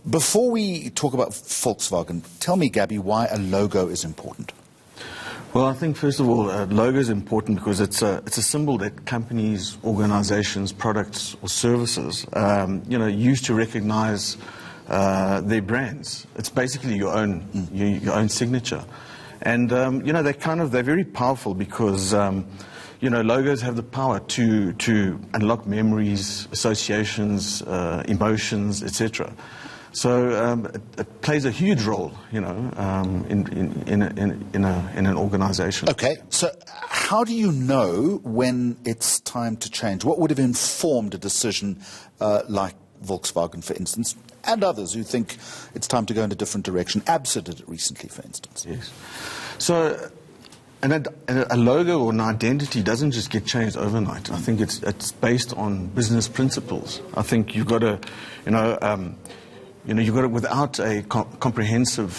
Before we talk about Volkswagen, tell me, Gabby, why a logo is important. Well, I think, first of all, logo is important because it's a symbol that companies, organizations, products or services, use to recognize their brands. It's basically your own signature. And, they're very powerful because, logos have the power to unlock memories, associations, emotions, etc. So it plays a huge role, in an organization. Okay, so how do you know when it's time to change? What would have informed a decision like Volkswagen, for instance, and others who think it's time to go in a different direction? ABSA did it recently, for instance. Yes. So a logo or an identity doesn't just get changed overnight. I think it's based on business principles. I think you've got to, without a comprehensive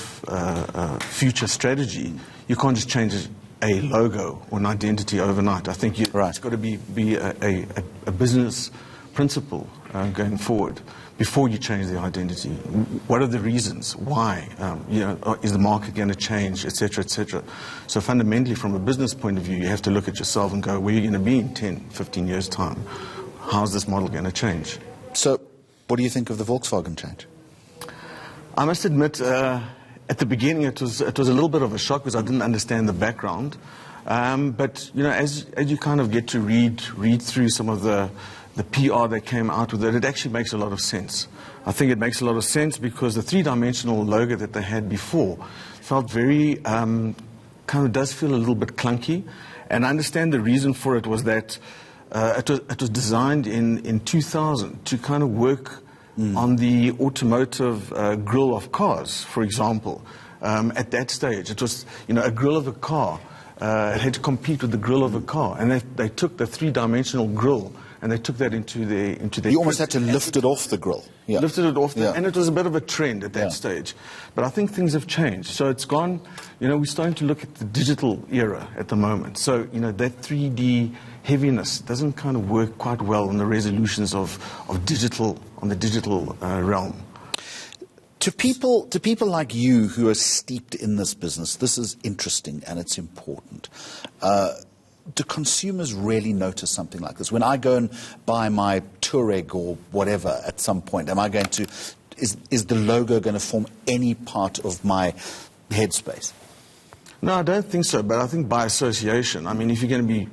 future strategy, you can't just change a logo or an identity overnight. I think it's got to be a business principle going forward before you change the identity. What are the reasons? Why? Is the market going to change, etc., etc.? So fundamentally, from a business point of view, you have to look at yourself and go, where are you going to be in 10, 15 years' time? How's this model going to change? So what do you think of the Volkswagen change? I must admit, at the beginning, it was a little bit of a shock because I didn't understand the background. But as you kind of get to read through some of the PR that came out with it actually makes a lot of sense. I think it makes a lot of sense because the three-dimensional logo that they had before felt very kind of does feel a little bit clunky. And I understand the reason for it was that it was designed in 2000 to kind of work on the automotive grille of cars, for example. At that stage, it was, a grille of a car. It had to compete with the grille of a car. And they took the three-dimensional grille and they took that into their... You almost had to lift it off the grille. Yeah. Lifted it off, and it was a bit of a trend at that stage. But I think things have changed. So it's gone, we're starting to look at the digital era at the moment. So, that 3D heaviness doesn't kind of work quite well on the resolutions of digital, on the digital realm. To people like you who are steeped in this business, this is interesting and it's important. Do consumers really notice something like this? When I go and buy my Touareg or whatever at some point, am I going to, is the logo going to form any part of my headspace? No, I don't think so, but I think by association. I mean, if you're going to be,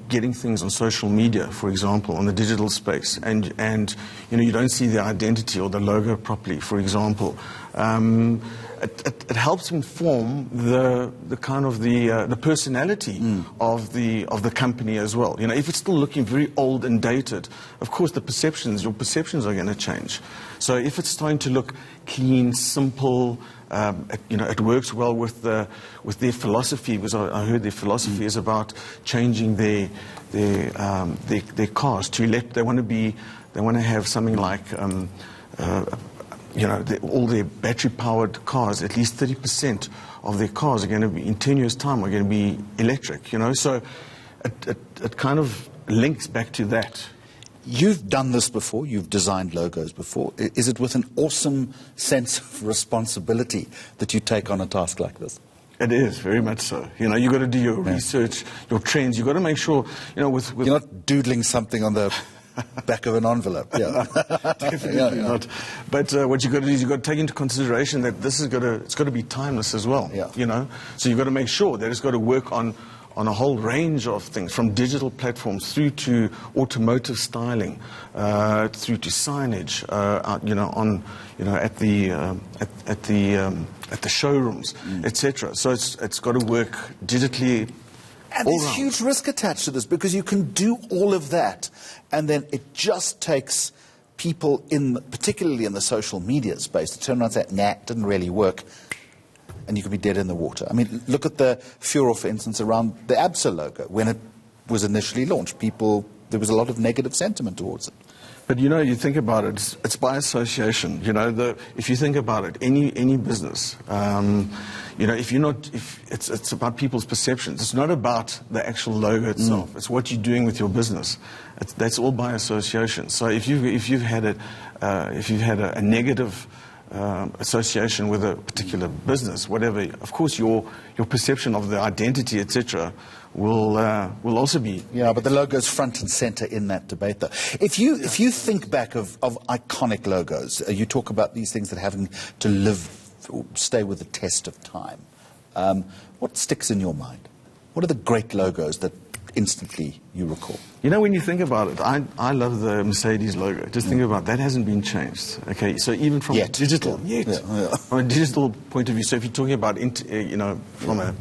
getting things on social media, for example, on the digital space, and you don't see the identity or the logo properly, for example, it helps inform the kind of the personality of the company as well. If it's still looking very old and dated, of course your perceptions are going to change. So if it's starting to look clean, simple, it works well with their philosophy, because I heard their philosophy is about changing their cars to they want to have something like all their battery-powered cars, at least 30% of their cars are going to be, in 10 years' time, are going to be electric, So it kind of links back to that. You've done this before. You've designed logos before. Is it with an awesome sense of responsibility that you take on a task like this? It is, very much so. You've got to do your research, your trends. You've got to make sure, with... You're not doodling something on the back of an envelope. Yeah. Definitely not. But what you've got to do is you've got to take into consideration that it's got to be timeless as well. Yeah. So you've got to make sure that it's got to work on a whole range of things, from digital platforms through to automotive styling, through to signage, at the showrooms, etc. So it's got to work digitally. And there's huge risk attached to this, because you can do all of that, and then it just takes people, particularly in the social media space, to turn around and say, nah, it didn't really work, and you could be dead in the water. I mean, look at the furor, for instance, around the ABSA logo. When it was initially launched, there was a lot of negative sentiment towards it. But you think about it, it's by association. If you think about it, any business, it's about people's perceptions. It's not about the actual logo itself. It's what you're doing with your business. That's all by association. So if you've had if you've had a negative association with a particular business, whatever, of course your perception of the identity, etc., will also be. Yeah, but the logo's front and center in that debate, though. If you think back of iconic logos, you talk about these things that are having to stay with the test of time. What sticks in your mind? What are the great logos that instantly you recall? You know, when you think about it, I love the Mercedes logo. Just think about it. That hasn't been changed. Okay, so even from a digital, from a digital point of view. So if you're talking about, from a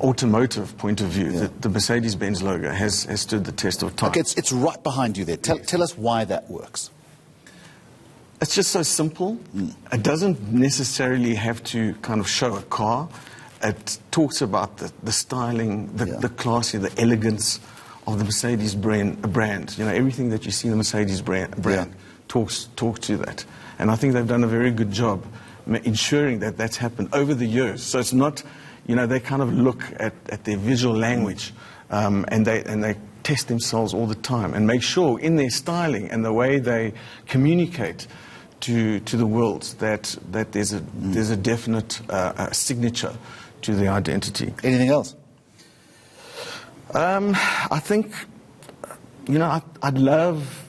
automotive point of view, the Mercedes-Benz logo has stood the test of time. Okay, it's right behind you there. Tell us why that works. It's just so simple. It doesn't necessarily have to kind of show a car. It talks about the styling, the classy, the elegance of the Mercedes brand. You know, everything that you see in the Mercedes brand talks to that. And I think they've done a very good job ensuring that that's happened over the years. So it's not, you know, they kind of look at their visual language and they test themselves all the time and make sure in their styling and the way they communicate to the world that there's a definite signature to the identity. Anything else? I think, you know, I'd love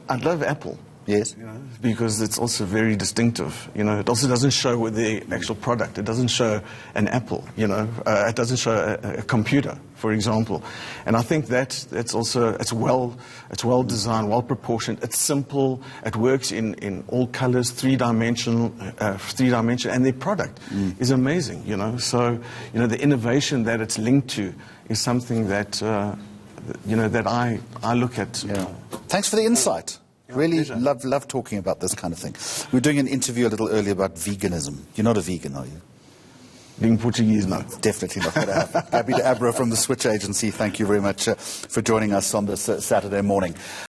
Apple. Yes. You know, because it's also very distinctive. You know, it also doesn't show with the actual product. It doesn't show an Apple. You know, it doesn't show a computer, for example. And I think that's also it's well designed, well proportioned. It's simple. It works in all colors, three-dimensional, and their product is amazing. You know, so you know the innovation that it's linked to is something that you know that I look at. Yeah. Thanks for the insight. Really love talking about this kind of thing. We were doing an interview a little earlier about veganism. You're not a vegan, are you? Being Portuguese, no. Definitely not going to happen. Abby de Abra from the Switch Agency, thank you very much for joining us on this Saturday morning.